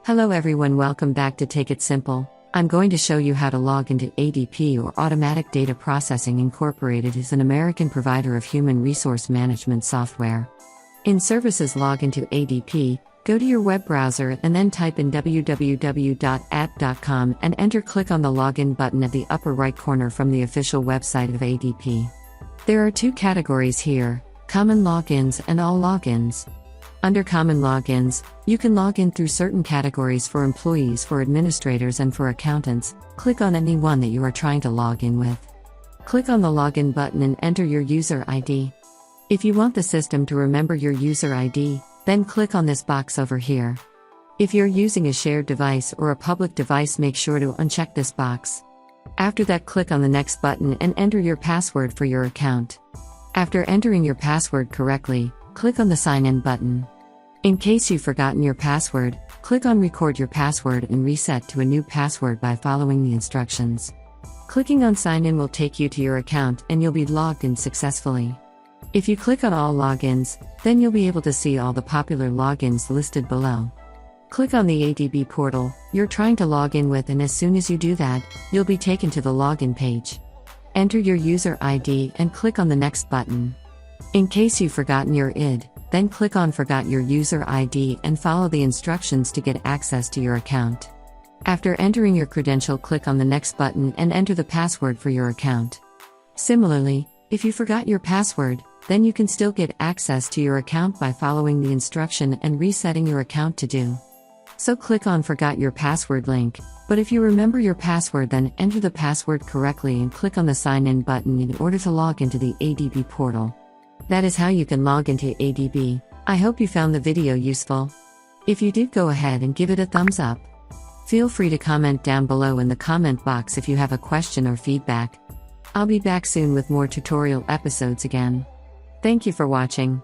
Hello everyone, welcome back to Take It Simple. I'm going to show you how to log into ADP, or Automatic Data Processing Incorporated is an American provider of human resource management software. In Services, log into ADP, go to your web browser and then type in www.app.com and click on the login button at the upper right corner from the official website of ADP. There are two categories here: common logins and all logins. Under Common Logins, you can log in through certain categories for employees, for administrators, and for accountants. Click on any one that you are trying to log in with. Click on the Login button and enter your user ID. If you want the system to remember your user ID, then click on this box over here. If you're using a shared device or a public device, make sure to uncheck this box. After that, click on the Next button and enter your password for your account. After entering your password correctly, click on the Sign In button. In case you've forgotten your password, click on Record your password and reset to a new password by following the instructions. Clicking on Sign In will take you to your account and you'll be logged in successfully. If you click on All Logins, then you'll be able to see all the popular logins listed below. Click on the ADP portal you're trying to log in with, and as soon as you do that, you'll be taken to the login page. Enter your user ID and click on the Next button. In case you've forgotten your ID, then click on Forgot Your User ID and follow the instructions to get access to your account. After entering your credential, click on the Next button and enter the password for your account. Similarly, if you forgot your password, then you can still get access to your account by following the instruction and resetting your account to do. So click on Forgot Your Password link, but if you remember your password, then enter the password correctly and click on the Sign In button in order to log into the ADP portal. That is how you can log into ADP. I hope you found the video useful. If you did, go ahead and give it a thumbs up. Feel free to comment down below in the comment box if you have a question or feedback. I'll be back soon with more tutorial episodes again. Thank you for watching.